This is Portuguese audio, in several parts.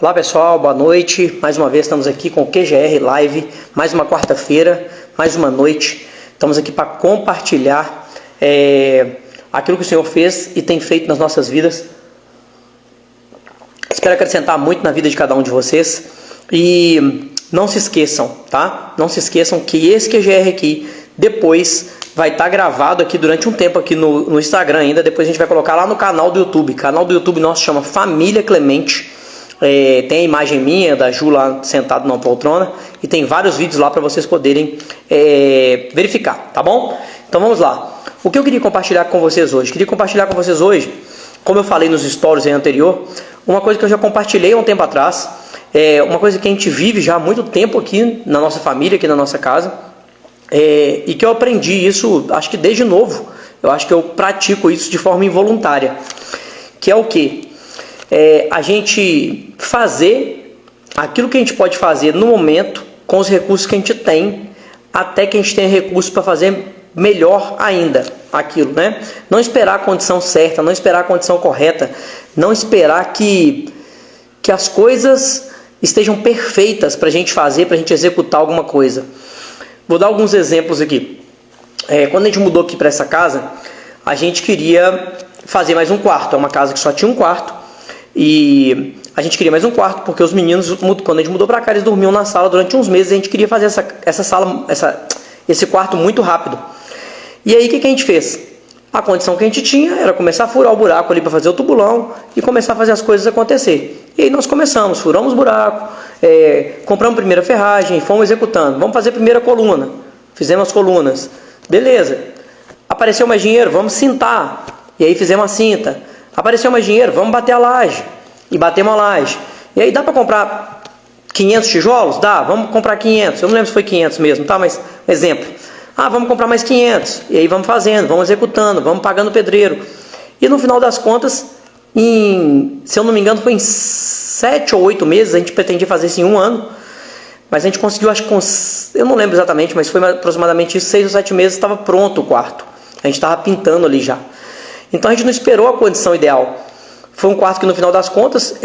Olá pessoal, boa noite. Mais uma vez estamos aqui com o QGR Live, mais uma quarta-feira, mais uma noite. Estamos aqui para compartilhar aquilo que o Senhor fez e tem feito nas nossas vidas. Espero acrescentar muito na vida de cada um de vocês. E não se esqueçam, tá? Não se esqueçam que esse QGR aqui depois vai estar gravado aqui durante um tempo aqui no Instagram ainda. Depois a gente vai colocar lá no canal do YouTube. O canal do YouTube nosso chama Família Clemente. Tem a imagem minha, da Ju lá sentado numa poltrona, e tem vários vídeos lá para vocês poderem verificar, tá bom? Então vamos lá. O que eu queria compartilhar com vocês hoje? Queria compartilhar com vocês hoje, como eu falei nos stories aí anterior, uma coisa que eu já compartilhei há um tempo atrás, uma coisa que a gente vive já há muito tempo aqui na nossa família, aqui na nossa casa, e que eu aprendi isso, acho que desde novo, eu acho que eu pratico isso de forma involuntária, que é o quê? A gente fazer aquilo que a gente pode fazer no momento com os recursos que a gente tem, até que a gente tenha recursos para fazer melhor ainda aquilo, né? Não esperar a condição certa, não esperar a condição correta, não esperar que as coisas estejam perfeitas para a gente fazer, para a gente executar alguma coisa. Vou dar alguns exemplos aqui. Quando a gente mudou aqui para essa casa, a gente queria fazer mais um quarto. É uma casa que só tinha um quarto. E a gente queria mais um quarto, porque os meninos, quando a gente mudou para cá, eles dormiam na sala durante uns meses. A gente queria fazer esse quarto muito rápido. E aí o que a gente fez? A condição que a gente tinha era começar a furar o buraco ali para fazer o tubulão e começar a fazer as coisas acontecer. E aí nós começamos, furamos o buraco, compramos a primeira ferragem, fomos executando. Vamos fazer a primeira coluna. Fizemos as colunas. Beleza. Apareceu mais dinheiro, vamos cintar. E aí fizemos a cinta. Apareceu mais dinheiro, vamos bater a laje. E batemos a laje. E aí dá para comprar 500 tijolos? Dá, vamos comprar 500. Eu não lembro se foi 500 mesmo, tá? Mas, exemplo. Vamos comprar mais 500. E aí vamos fazendo, vamos executando, vamos pagando o pedreiro. E no final das contas, se eu não me engano, foi em 7 ou 8 meses. A gente pretendia fazer isso em um ano. Mas a gente conseguiu, acho que eu não lembro exatamente, mas foi aproximadamente isso, 6 ou 7 meses, estava pronto o quarto. A gente estava pintando ali já. Então a gente não esperou a condição ideal. Foi um quarto que no final das contas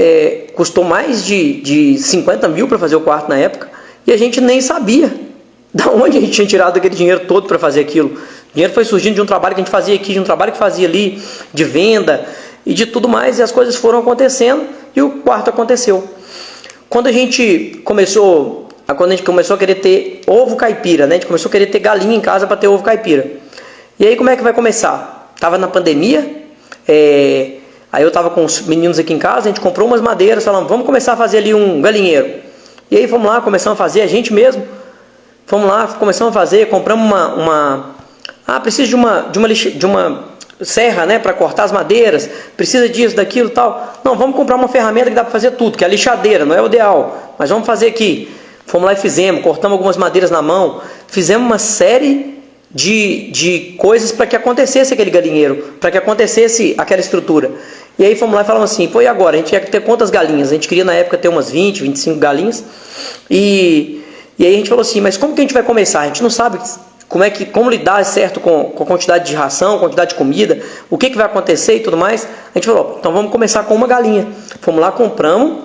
custou mais de 50 mil para fazer o quarto na época. E a gente nem sabia de onde a gente tinha tirado aquele dinheiro todo para fazer aquilo. O dinheiro foi surgindo de um trabalho que a gente fazia aqui, de um trabalho que fazia ali, de venda e de tudo mais. E as coisas foram acontecendo e o quarto aconteceu. Quando a gente começou a querer ter ovo caipira, né? A gente começou a querer ter galinha em casa para ter ovo caipira. E aí como é que vai começar? Estava na pandemia, aí eu estava com os meninos aqui em casa, a gente comprou umas madeiras, falamos, vamos começar a fazer ali um galinheiro. E aí fomos lá, começamos a fazer, a gente mesmo, fomos lá, começamos a fazer, compramos precisa de uma serra, né, para cortar as madeiras, precisa disso, daquilo e tal. Não, vamos comprar uma ferramenta que dá para fazer tudo, que é a lixadeira, não é o ideal, mas vamos fazer aqui. Fomos lá e fizemos, cortamos algumas madeiras na mão, fizemos uma série de coisas para que acontecesse aquele galinheiro, para que acontecesse aquela estrutura. E aí fomos lá e falamos assim, e agora? A gente ia ter quantas galinhas? A gente queria na época ter umas 20, 25 galinhas. E aí a gente falou assim, mas como que a gente vai começar? A gente não sabe como lidar certo com a quantidade de ração, quantidade de comida, o que vai acontecer e tudo mais. A gente falou, então vamos começar com uma galinha. Fomos lá, compramos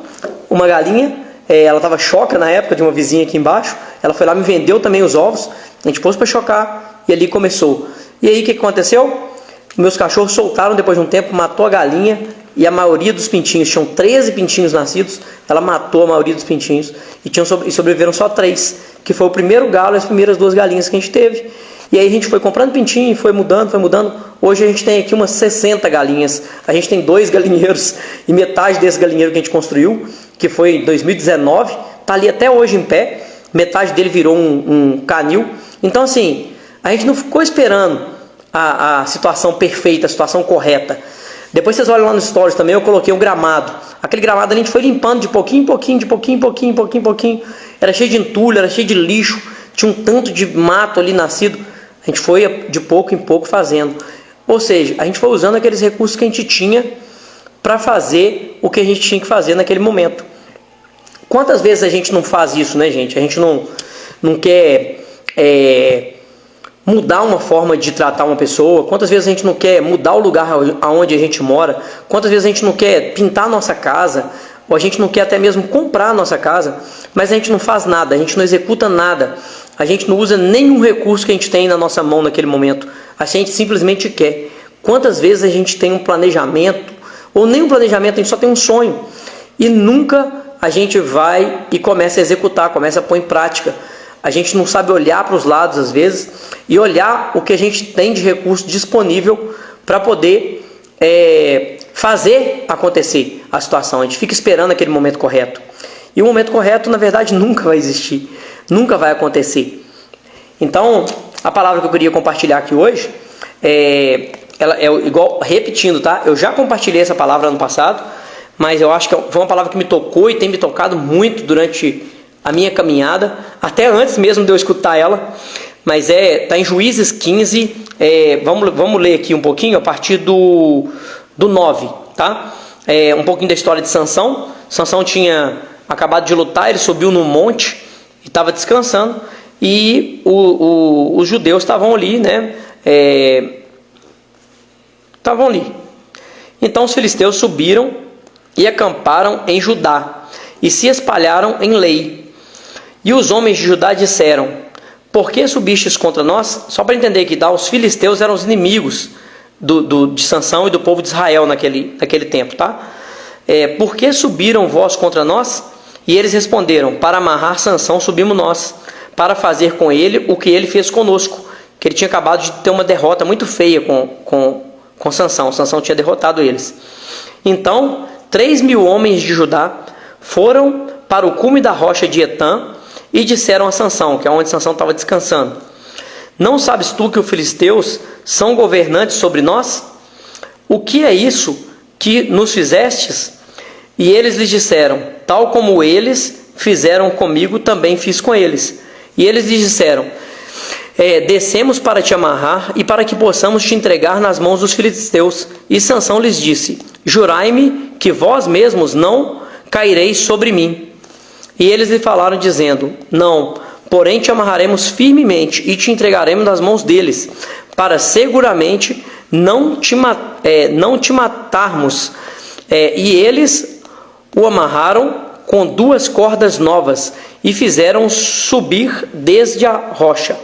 uma galinha. Ela estava choca na época de uma vizinha aqui embaixo. Ela foi lá, me vendeu também os ovos. A gente pôs para chocar. E ali começou. E aí o que aconteceu? Meus cachorros soltaram depois de um tempo, matou a galinha e a maioria dos pintinhos, tinham 13 pintinhos nascidos, ela matou a maioria dos pintinhos e sobreviveram só 3, que foi o primeiro galo e as primeiras 2 galinhas que a gente teve. E aí a gente foi comprando pintinho, foi mudando. Hoje a gente tem aqui umas 60 galinhas, a gente tem 2 galinheiros e metade desse galinheiro que a gente construiu, que foi em 2019, está ali até hoje em pé, metade dele virou um canil. Então assim, a gente não ficou esperando a situação perfeita, a situação correta. Depois vocês olham lá nos stories também, eu coloquei um gramado. Aquele gramado a gente foi limpando de pouquinho em pouquinho. Era cheio de entulho, era cheio de lixo, tinha um tanto de mato ali nascido. A gente foi de pouco em pouco fazendo. Ou seja, a gente foi usando aqueles recursos que a gente tinha para fazer o que a gente tinha que fazer naquele momento. Quantas vezes a gente não faz isso, né, gente? A gente não quer mudar uma forma de tratar uma pessoa? Quantas vezes a gente não quer mudar o lugar aonde a gente mora? Quantas vezes a gente não quer pintar a nossa casa? ou a gente não quer até mesmo comprar a nossa casa, mas a gente não faz nada, a gente não executa nada, a gente não usa nenhum recurso que a gente tem na nossa mão naquele momento, a gente simplesmente quer. Quantas vezes a gente tem um planejamento, ou nem um planejamento, a gente só tem um sonho, e nunca a gente vai e começa a executar, começa a pôr em prática. A gente não sabe olhar para os lados às vezes e olhar o que a gente tem de recurso disponível para poder fazer acontecer a situação. A gente fica esperando aquele momento correto. E o momento correto, na verdade, nunca vai existir. Nunca vai acontecer. Então, a palavra que eu queria compartilhar aqui hoje, ela é igual, repetindo, tá? Eu já compartilhei essa palavra ano passado, mas eu acho que foi uma palavra que me tocou e tem me tocado muito durante a minha caminhada, até antes mesmo de eu escutar ela, mas está em Juízes 15, vamos ler aqui um pouquinho, a partir do 9, tá? Um pouquinho da história de Sansão. Sansão tinha acabado de lutar, ele subiu num monte e estava descansando, e os judeus estavam ali, né? Estavam ali. Então os filisteus subiram e acamparam em Judá, e se espalharam em Lei. E os homens de Judá disseram: por que subistes contra nós? Só para entender aqui, tá? Os filisteus eram os inimigos de Sansão e do povo de Israel naquele tempo, tá? Por que subiram vós contra nós? E eles responderam: para amarrar Sansão subimos nós, para fazer com ele o que ele fez conosco. Que ele tinha acabado de ter uma derrota muito feia com Sansão. Sansão tinha derrotado eles. Então 3.000 homens de Judá foram para o cume da rocha de Etã e disseram a Sansão, que é onde Sansão estava descansando: não sabes tu que os filisteus são governantes sobre nós? O que é isso que nos fizestes? E eles lhes disseram: tal como eles fizeram comigo, também fiz com eles. E eles lhes disseram: descemos para te amarrar e para que possamos te entregar nas mãos dos filisteus. E Sansão lhes disse: jurai-me que vós mesmos não caireis sobre mim. E eles lhe falaram dizendo: não, porém te amarraremos firmemente e te entregaremos nas mãos deles, para seguramente não te matarmos. E eles o amarraram com 2 cordas novas e fizeram subir desde a rocha.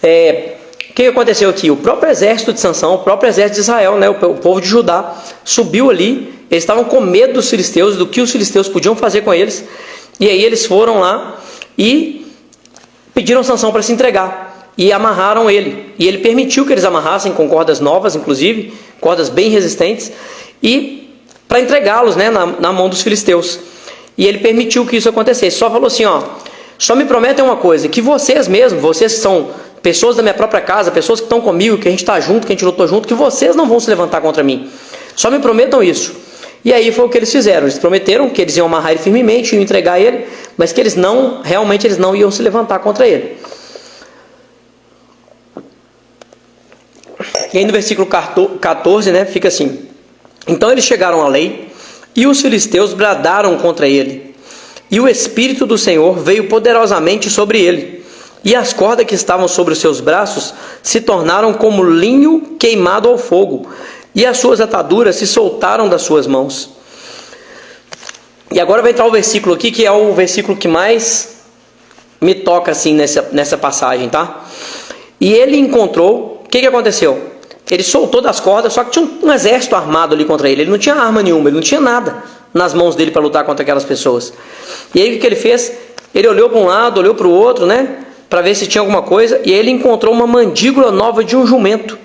O que aconteceu aqui? O próprio exército de Sansão, o próprio exército de Israel, né, o povo de Judá, subiu ali. Eles estavam com medo dos filisteus, do que os filisteus podiam fazer com eles. E aí eles foram lá e pediram Sansão para se entregar. E amarraram ele. E ele permitiu que eles amarrassem com cordas novas, inclusive, cordas bem resistentes, e para entregá-los, né, na mão dos filisteus. E ele permitiu que isso acontecesse. Só falou assim: só me prometem uma coisa, que vocês mesmos, vocês são pessoas da minha própria casa, pessoas que estão comigo, que a gente está junto, que a gente lutou junto, que vocês não vão se levantar contra mim. Só me prometam isso. E aí foi o que eles fizeram. Eles prometeram que eles iam amarrar ele firmemente, iam entregar ele, mas que eles não iam se levantar contra ele. E aí no versículo 14, né, fica assim: então eles chegaram à lei, e os filisteus bradaram contra ele. E o Espírito do Senhor veio poderosamente sobre ele. E as cordas que estavam sobre os seus braços se tornaram como linho queimado ao fogo, e as suas ataduras se soltaram das suas mãos. E agora vai entrar o versículo aqui, que é o versículo que mais me toca assim nessa passagem, tá? E ele encontrou, o que aconteceu? Ele soltou das cordas, só que tinha um exército armado ali contra ele. Ele não tinha arma nenhuma, ele não tinha nada nas mãos dele para lutar contra aquelas pessoas. E aí o que ele fez? Ele olhou para um lado, olhou para o outro, né, para ver se tinha alguma coisa, e aí ele encontrou uma mandíbula nova de um jumento.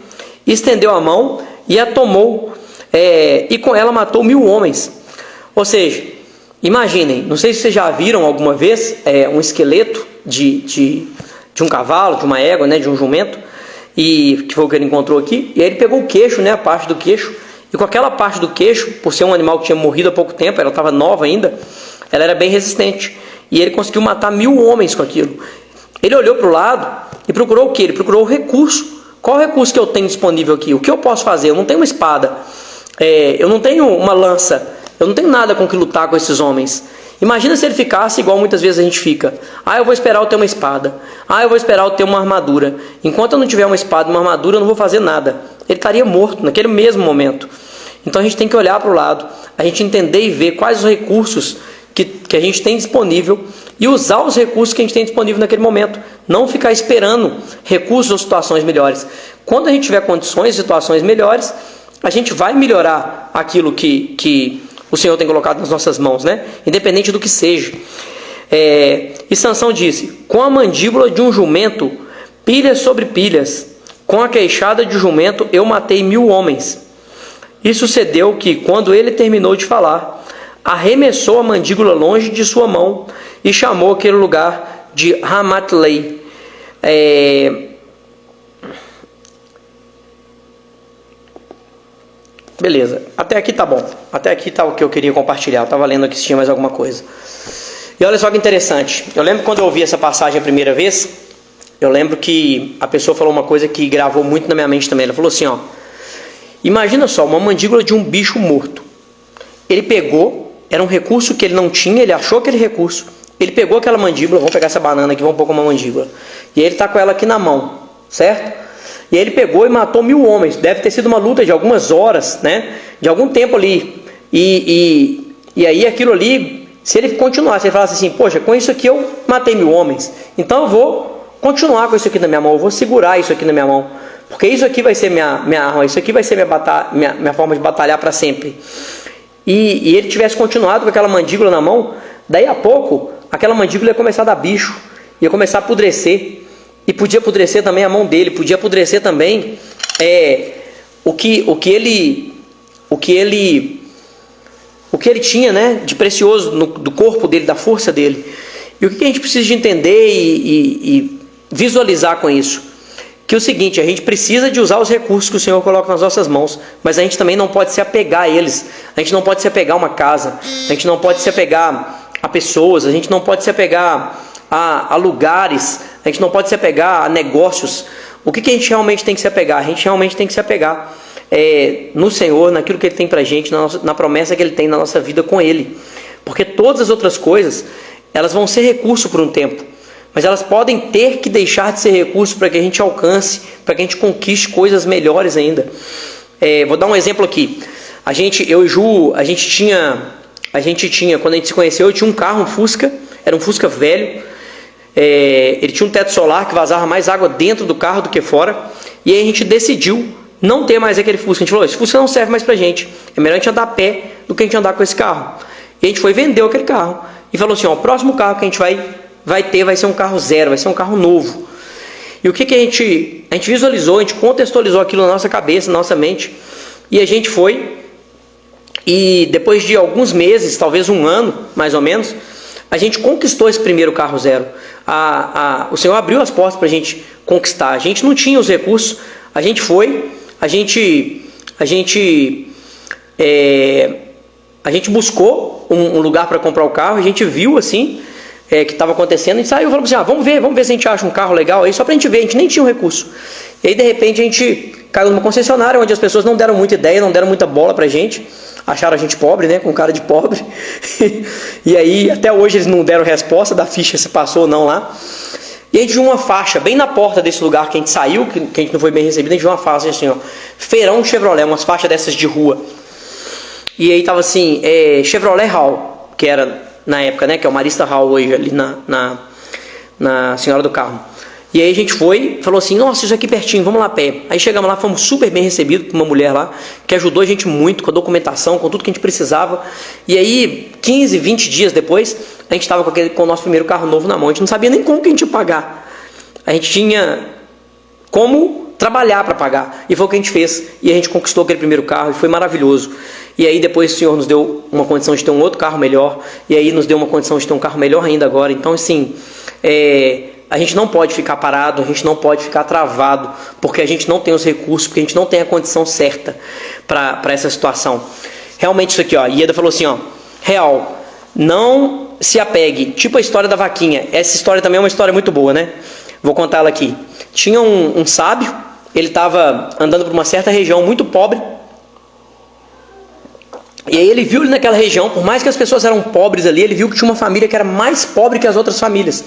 Estendeu a mão e a tomou, e com ela matou 1.000 homens. Ou seja, imaginem, não sei se vocês já viram alguma vez um esqueleto de um cavalo, de uma égua, né, de um jumento, e que foi o que ele encontrou aqui. E aí ele pegou o queixo, né, a parte do queixo, e com aquela parte do queixo, por ser um animal que tinha morrido há pouco tempo, ela estava nova ainda, ela era bem resistente, e ele conseguiu matar 1.000 homens com aquilo. Ele olhou para o lado e procurou o quê? Ele procurou o recurso. Qual o recurso que eu tenho disponível aqui? O que eu posso fazer? Eu não tenho uma espada, eu não tenho uma lança, eu não tenho nada com que lutar com esses homens. Imagina se ele ficasse igual muitas vezes a gente fica: eu vou esperar eu ter uma espada, eu vou esperar eu ter uma armadura. Enquanto eu não tiver uma espada e uma armadura, eu não vou fazer nada. Ele estaria morto naquele mesmo momento. Então a gente tem que olhar para o lado, a gente entender e ver quais os recursos que a gente tem disponível e usar os recursos que a gente tem disponível naquele momento. Não ficar esperando recursos ou situações melhores. Quando a gente tiver condições e situações melhores, a gente vai melhorar aquilo que o Senhor tem colocado nas nossas mãos, né? Independente do que seja. E Sansão disse: com a mandíbula de um jumento, pilhas sobre pilhas, com a queixada de jumento eu matei 1000 homens. E sucedeu que, quando ele terminou de falar, arremessou a mandíbula longe de sua mão e chamou aquele lugar de Ramatlei. Beleza, até aqui tá bom. Até aqui tá o que eu queria compartilhar. Eu estava lendo aqui se tinha mais alguma coisa. E olha só que interessante. Eu lembro quando eu ouvi essa passagem a primeira vez, eu lembro que a pessoa falou uma coisa que gravou muito na minha mente também. Ela falou assim, ó: imagina só, uma mandíbula de um bicho morto. Ele pegou, era um recurso que ele não tinha, ele achou aquele recurso. Ele pegou aquela mandíbula, vamos pegar essa banana aqui, vamos pôr com uma mandíbula. E aí ele está com ela aqui na mão, certo? E aí ele pegou e matou 1000 homens. Deve ter sido uma luta de algumas horas, né? De algum tempo ali. E aí aquilo ali, se ele continuasse, ele falasse assim: poxa, com isso aqui eu matei 1000 homens. Então eu vou continuar com isso aqui na minha mão, eu vou segurar isso aqui na minha mão. Porque isso aqui vai ser minha arma, isso aqui vai ser minha forma de batalhar para sempre. E ele tivesse continuado com aquela mandíbula na mão, daí a pouco, aquela mandíbula ia começar a dar bicho, ia começar a apodrecer. E podia apodrecer também a mão dele, podia apodrecer também o que ele tinha, né, de precioso do corpo dele, da força dele. E o que a gente precisa de entender e visualizar com isso? Que é o seguinte: a gente precisa de usar os recursos que o Senhor coloca nas nossas mãos, mas a gente também não pode se apegar a eles. A gente não pode se apegar a uma casa, a gente não pode se apegar a pessoas, a gente não pode se apegar a lugares, a gente não pode se apegar a negócios. O que a gente realmente tem que se apegar? A gente realmente tem que se apegar no Senhor, naquilo que Ele tem pra gente, na promessa que Ele tem na nossa vida com Ele. Porque todas as outras coisas, elas vão ser recurso por um tempo, mas elas podem ter que deixar de ser recurso para que a gente alcance, para que a gente conquiste coisas melhores ainda. Vou dar um exemplo aqui. Eu e Ju, a gente tinha, quando a gente se conheceu, eu tinha um carro, um Fusca, era um Fusca velho. Ele tinha um teto solar que vazava mais água dentro do carro do que fora. E aí a gente decidiu não ter mais aquele Fusca. A gente falou: esse Fusca não serve mais pra gente, é melhor a gente andar a pé do que a gente andar com esse carro. E a gente foi vender aquele carro e falou assim: ó, o próximo carro que a gente vai ter vai ser um carro zero, vai ser um carro novo. E o que a gente visualizou, a gente contextualizou aquilo na nossa cabeça, na nossa mente. E a gente foi, e depois de alguns meses, talvez um ano mais ou menos, a gente conquistou esse primeiro carro zero. O Senhor abriu as portas para a gente conquistar. A gente não tinha os recursos. A gente foi, a gente buscou um lugar para comprar o carro. A gente viu assim que estava acontecendo. A gente saiu e falou assim: vamos ver se a gente acha um carro legal aí, só para a gente ver. A gente nem tinha um recurso. E aí de repente a gente caiu numa concessionária onde as pessoas não deram muita ideia, não deram muita bola para a gente. Acharam a gente pobre, né? Com cara de pobre. E aí, até hoje, eles não deram resposta da ficha se passou ou não lá. E a gente viu uma faixa bem na porta desse lugar que a gente saiu, que a gente não foi bem recebido. A gente viu uma faixa assim, ó: Feirão Chevrolet, umas faixas dessas de rua. E aí tava assim, Chevrolet Hall, que era na época, né? Que é o Marista Hall hoje, ali na Senhora do Carmo. E aí a gente foi, falou assim: nossa, isso aqui pertinho, vamos lá a pé. Aí chegamos lá, fomos super bem recebidos por uma mulher lá, que ajudou a gente muito com a documentação, com tudo que a gente precisava. E aí, 15, 20 dias depois, a gente estava com o nosso primeiro carro novo na mão. A gente não sabia nem como que a gente ia pagar. A gente tinha como trabalhar para pagar. E foi o que a gente fez. E a gente conquistou aquele primeiro carro e foi maravilhoso. E aí depois o Senhor nos deu uma condição de ter um outro carro melhor. E aí nos deu uma condição de ter um carro melhor ainda agora. Então, assim, a gente não pode ficar parado, a gente não pode ficar travado, porque a gente não tem os recursos, porque a gente não tem a condição certa para essa situação. Realmente isso aqui, ó, Ieda falou assim, ó: real, não se apegue, tipo a história da vaquinha. Essa história também é uma história muito boa, né? Vou contar ela aqui. Tinha um sábio, ele estava andando por uma certa região muito pobre, e aí ele viu ali naquela região, por mais que as pessoas eram pobres ali, ele viu que tinha uma família que era mais pobre que as outras famílias.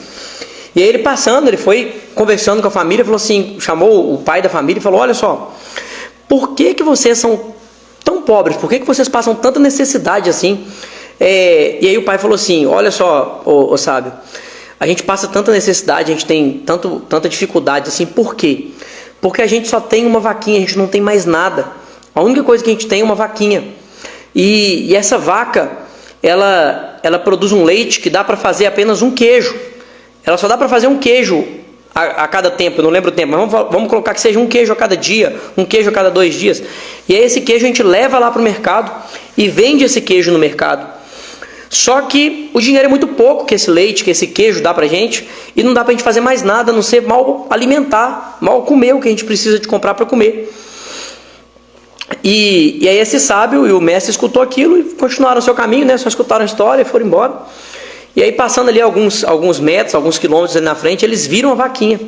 E aí ele passando, ele foi conversando com a família, falou assim, chamou o pai da família e falou: olha só, por que vocês são tão pobres? Por que vocês passam tanta necessidade assim? E aí o pai falou assim, olha só, ô sábio, a gente passa tanta necessidade, a gente tem tanta dificuldade assim, por quê? Porque a gente só tem uma vaquinha, a gente não tem mais nada. A única coisa que a gente tem é uma vaquinha. E essa vaca, ela produz um leite que dá para fazer apenas um queijo. Ela só dá para fazer um queijo a cada tempo, eu não lembro o tempo, mas vamos colocar que seja um queijo a cada dia, um queijo a cada 2 dias. E aí esse queijo a gente leva lá para o mercado e vende esse queijo no mercado. Só que o dinheiro é muito pouco que esse leite, que esse queijo dá pra gente, e não dá pra gente fazer mais nada, a não ser mal alimentar, mal comer o que a gente precisa de comprar para comer. E aí esse sábio e o mestre escutou aquilo e continuaram o seu caminho, né? Só escutaram a história e foram embora. E aí passando ali alguns metros, alguns quilômetros ali na frente, eles viram a vaquinha.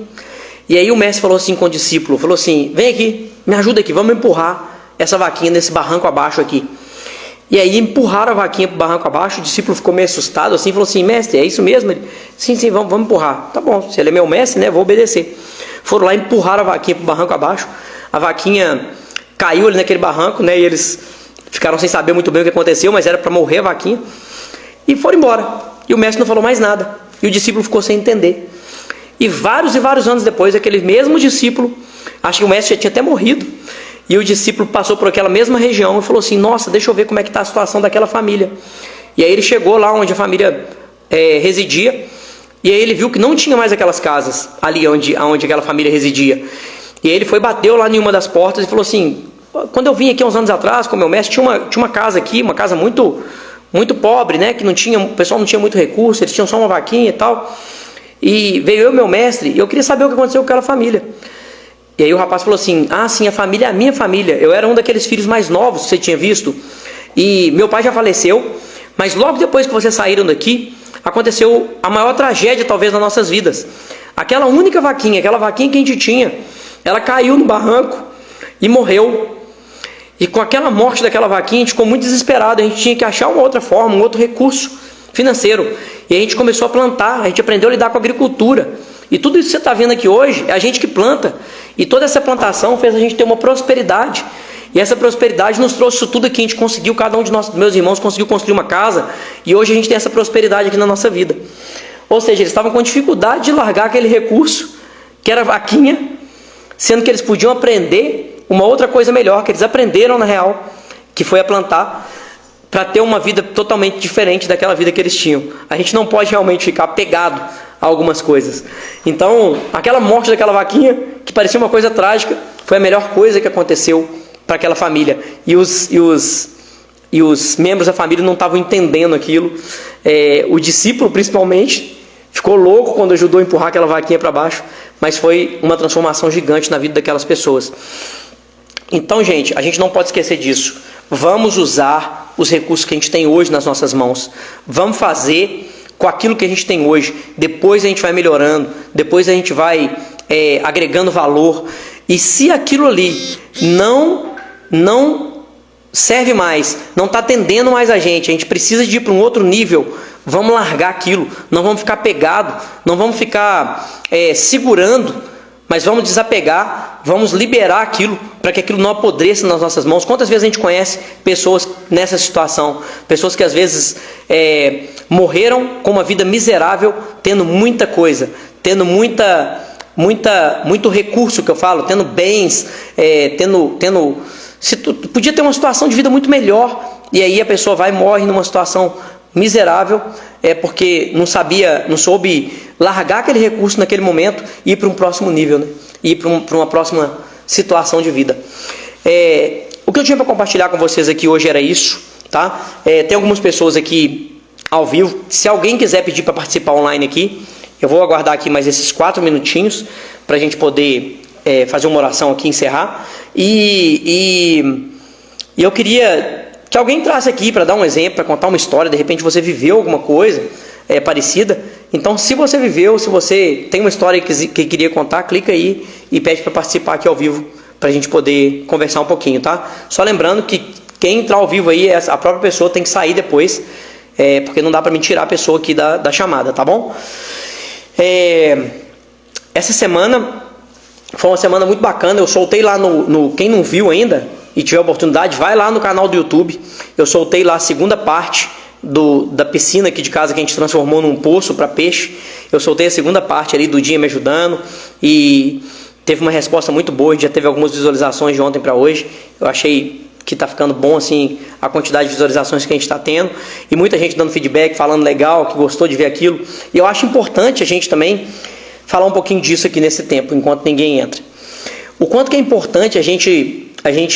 E aí o mestre falou assim com o discípulo, falou assim, vem aqui, me ajuda aqui, vamos empurrar essa vaquinha nesse barranco abaixo aqui. E aí empurraram a vaquinha para o barranco abaixo, o discípulo ficou meio assustado assim, falou assim, mestre, é isso mesmo? Ele, sim, vamos empurrar. Tá bom, se ele é meu mestre, né, vou obedecer. Foram lá e empurraram a vaquinha para o barranco abaixo, a vaquinha caiu ali naquele barranco, né, e eles ficaram sem saber muito bem o que aconteceu, mas era para morrer a vaquinha, e foram embora. E o mestre não falou mais nada, e o discípulo ficou sem entender. E vários anos depois, aquele mesmo discípulo, acho que o mestre já tinha até morrido, e o discípulo passou por aquela mesma região e falou assim, nossa, deixa eu ver como é que está a situação daquela família. E aí ele chegou lá onde a família residia, e aí ele viu que não tinha mais aquelas casas ali onde aquela família residia. E aí ele bateu lá em uma das portas e falou assim, quando eu vim aqui há uns anos atrás com o meu mestre, tinha uma casa aqui, uma casa muito, muito pobre, né, que o pessoal não tinha muito recurso, eles tinham só uma vaquinha e tal. E veio eu, meu mestre, e eu queria saber o que aconteceu com aquela família. E aí o rapaz falou assim, sim, a família é a minha família, eu era um daqueles filhos mais novos que você tinha visto, e meu pai já faleceu, mas logo depois que vocês saíram daqui, aconteceu a maior tragédia talvez das nossas vidas. Aquela única vaquinha, aquela vaquinha que a gente tinha, ela caiu no barranco e morreu. E com aquela morte daquela vaquinha, a gente ficou muito desesperado, a gente tinha que achar uma outra forma, um outro recurso financeiro. E a gente começou a plantar, a gente aprendeu a lidar com a agricultura. E tudo isso que você está vendo aqui hoje, é a gente que planta. E toda essa plantação fez a gente ter uma prosperidade. E essa prosperidade nos trouxe isso tudo aqui. A gente conseguiu, cada um de meus irmãos conseguiu construir uma casa. E hoje a gente tem essa prosperidade aqui na nossa vida. Ou seja, eles estavam com dificuldade de largar aquele recurso, que era a vaquinha, sendo que eles podiam aprender uma outra coisa melhor, que eles aprenderam na real, que foi a plantar, para ter uma vida totalmente diferente daquela vida que eles tinham. A gente não pode realmente ficar apegado a algumas coisas. Então, aquela morte daquela vaquinha, que parecia uma coisa trágica, foi a melhor coisa que aconteceu para aquela família. E os membros da família não estavam entendendo aquilo. O discípulo, principalmente, ficou louco quando ajudou a empurrar aquela vaquinha para baixo, mas foi uma transformação gigante na vida daquelas pessoas. Então, gente, a gente não pode esquecer disso. Vamos usar os recursos que a gente tem hoje nas nossas mãos. Vamos fazer com aquilo que a gente tem hoje. Depois a gente vai melhorando, depois a gente vai agregando valor. E se aquilo ali não serve mais, não está atendendo mais a gente precisa de ir para um outro nível, vamos largar aquilo, não vamos ficar pegado, não vamos ficar segurando, mas vamos desapegar, vamos liberar aquilo, para que aquilo não apodreça nas nossas mãos. Quantas vezes a gente conhece pessoas nessa situação, pessoas que às vezes morreram com uma vida miserável, tendo muita coisa, tendo muito recurso, que eu falo, tendo bens, podia ter uma situação de vida muito melhor, e aí a pessoa vai e morre numa situação miserável, porque não soube largar aquele recurso naquele momento e ir para um próximo nível, né? Ir para uma próxima situação de vida. O que eu tinha para compartilhar com vocês aqui hoje era isso, tá? Tem algumas pessoas aqui ao vivo. Se alguém quiser pedir para participar online aqui, eu vou aguardar aqui mais esses 4 minutinhos para a gente poder fazer uma oração aqui e encerrar. E eu queria que alguém entrasse aqui para dar um exemplo, para contar uma história. De repente você viveu alguma coisa parecida. Então, se você viveu, se você tem uma história que queria contar, clica aí e pede para participar aqui ao vivo, para a gente poder conversar um pouquinho, tá? Só lembrando que quem entrar ao vivo aí, a própria pessoa tem que sair depois, porque não dá para me tirar a pessoa aqui da chamada, tá bom? Essa semana foi uma semana muito bacana. Eu soltei lá quem não viu ainda, e tiver oportunidade, vai lá no canal do YouTube. Eu soltei lá a segunda parte da piscina aqui de casa que a gente transformou num poço para peixe. Eu soltei a segunda parte ali do dia me ajudando e teve uma resposta muito boa. A gente já teve algumas visualizações de ontem para hoje. Eu achei que tá ficando bom assim a quantidade de visualizações que a gente está tendo e muita gente dando feedback, falando legal, que gostou de ver aquilo. E eu acho importante a gente também falar um pouquinho disso aqui nesse tempo, enquanto ninguém entra. O quanto que é importante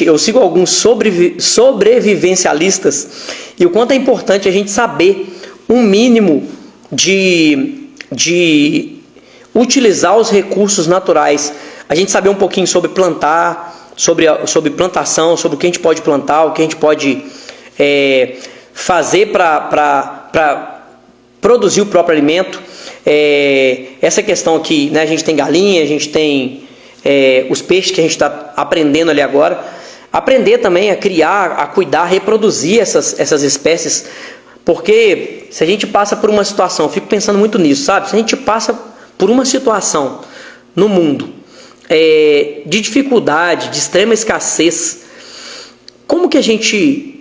eu sigo alguns sobrevivencialistas, e o quanto é importante a gente saber um mínimo de utilizar os recursos naturais. A gente saber um pouquinho sobre plantar, sobre plantação, sobre o que a gente pode plantar, o que a gente pode fazer para produzir o próprio alimento. Essa questão aqui, né, a gente tem galinha, a gente tem os peixes que a gente está aprendendo ali agora. Aprender também a criar, a cuidar, a reproduzir essas espécies. Porque se a gente passa por uma situação, eu fico pensando muito nisso, sabe? Se a gente passa por uma situação no mundo de dificuldade, de extrema escassez, como que a gente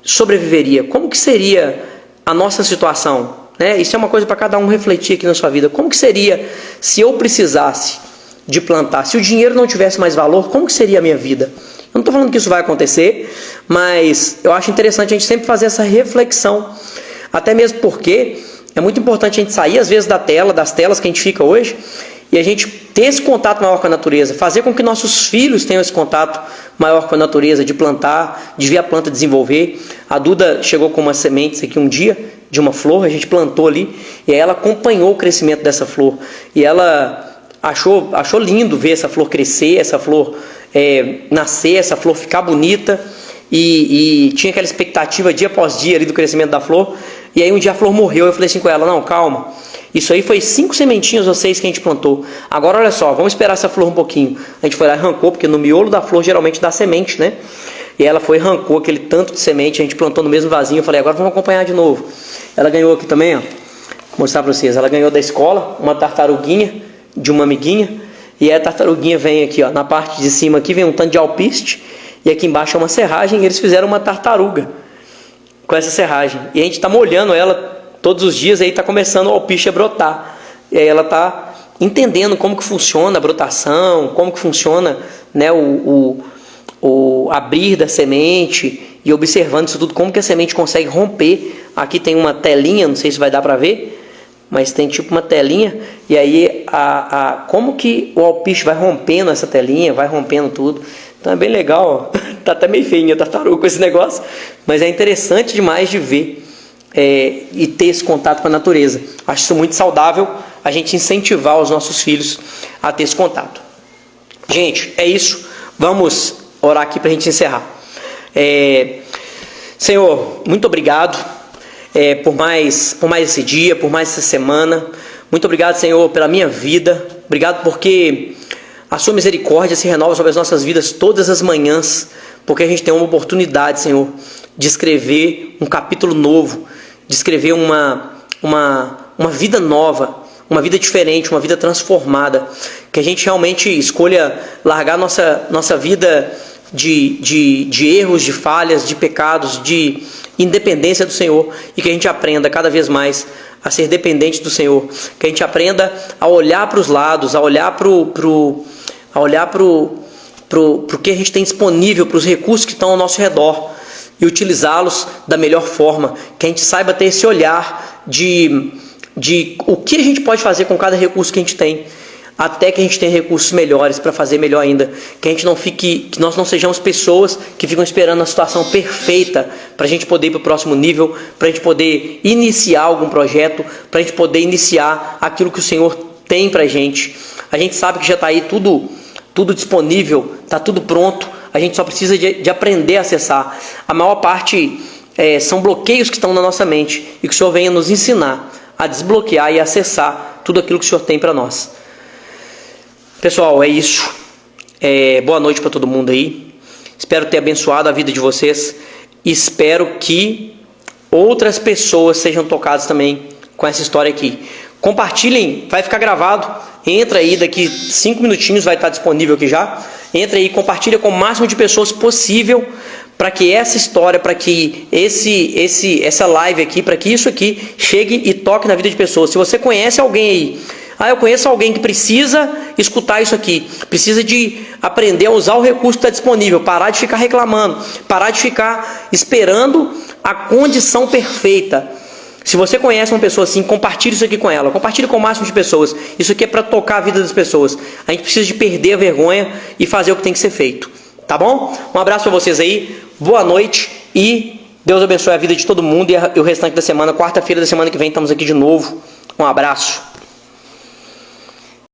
sobreviveria? Como que seria a nossa situação? Isso é uma coisa para cada um refletir aqui na sua vida. Como que seria se eu precisasse de plantar? Se o dinheiro não tivesse mais valor, como que seria a minha vida? Eu não estou falando que isso vai acontecer, mas eu acho interessante a gente sempre fazer essa reflexão. Até mesmo porque é muito importante a gente sair às vezes das telas que a gente fica hoje, e a gente ter esse contato maior com a natureza, fazer com que nossos filhos tenham esse contato maior com a natureza, de plantar, de ver a planta desenvolver. A Duda chegou com umas sementes aqui um dia, de uma flor, a gente plantou ali, e aí ela acompanhou o crescimento dessa flor, e ela achou lindo ver essa flor crescer, essa flor nascer, essa flor ficar bonita, e tinha aquela expectativa dia após dia ali do crescimento da flor. E aí um dia a flor morreu, eu falei assim com ela: não, calma, isso aí foi 5 sementinhas ou 6 que a gente plantou, agora olha só, vamos esperar essa flor um pouquinho. A gente foi lá e arrancou, porque no miolo da flor geralmente dá semente, né? E ela foi e arrancou aquele tanto de semente, a gente plantou no mesmo vasinho. Eu falei: agora vamos acompanhar de novo. Ela ganhou aqui também, ó, vou mostrar para vocês, ela ganhou da escola uma tartaruguinha de uma amiguinha, e a tartaruguinha vem aqui, ó, na parte de cima aqui vem um tanto de alpiste, e aqui embaixo é uma serragem, e eles fizeram uma tartaruga com essa serragem, e a gente está molhando ela todos os dias, e aí está começando o alpiste a brotar, e aí ela está entendendo como que funciona a brotação, como que funciona, né, o abrir da semente, e observando isso tudo, como que a semente consegue romper. Aqui tem uma telinha, não sei se vai dar para ver, mas tem tipo uma telinha, e aí como que o alpiste vai rompendo essa telinha, vai rompendo tudo. Então é bem legal, ó. Tá até meio feinha a tartaruga com esse negócio, mas é interessante demais de ver e ter esse contato com a natureza. Acho isso muito saudável, a gente incentivar os nossos filhos a ter esse contato. Gente, é isso, vamos orar aqui para a gente encerrar. Senhor, muito obrigado por mais esse dia, por mais essa semana. Muito obrigado, Senhor, pela minha vida. Obrigado porque a sua misericórdia se renova sobre as nossas vidas todas as manhãs, porque a gente tem uma oportunidade, Senhor, de escrever um capítulo novo, de escrever uma vida nova, uma vida diferente, uma vida transformada, que a gente realmente escolha largar nossa vida de erros, de falhas, de pecados, de independência do Senhor, e que a gente aprenda cada vez mais a ser dependente do Senhor, que a gente aprenda a olhar para os lados, a olhar para o que a gente tem disponível, para os recursos que estão ao nosso redor, e utilizá-los da melhor forma, que a gente saiba ter esse olhar de o que a gente pode fazer com cada recurso que a gente tem, até que a gente tenha recursos melhores para fazer melhor ainda, que nós não sejamos pessoas que ficam esperando a situação perfeita para a gente poder ir para o próximo nível, para a gente poder iniciar algum projeto, para a gente poder iniciar aquilo que o Senhor tem para a gente. A gente sabe que já está aí tudo disponível, está tudo pronto, a gente só precisa de aprender a acessar. A maior parte são bloqueios que estão na nossa mente, e que o Senhor venha nos ensinar a desbloquear e acessar tudo aquilo que o Senhor tem para nós. Pessoal, é isso. Boa noite para todo mundo aí. Espero ter abençoado a vida de vocês. Espero que outras pessoas sejam tocadas também com essa história aqui. Compartilhem, vai ficar gravado. Entra aí, daqui 5 minutinhos vai estar disponível aqui já. Entra aí, compartilha com o máximo de pessoas possível, para que essa história, para que essa live aqui, para que isso aqui chegue e toque na vida de pessoas. Se você conhece alguém aí, eu conheço alguém que precisa escutar isso aqui, precisa de aprender a usar o recurso que está disponível, parar de ficar reclamando, parar de ficar esperando a condição perfeita. Se você conhece uma pessoa assim, compartilhe isso aqui com ela, compartilhe com o máximo de pessoas. Isso aqui é para tocar a vida das pessoas. A gente precisa de perder a vergonha e fazer o que tem que ser feito. Tá bom? Um abraço para vocês aí, boa noite e Deus abençoe a vida de todo mundo e o restante da semana. Quarta-feira da semana que vem estamos aqui de novo. Um abraço.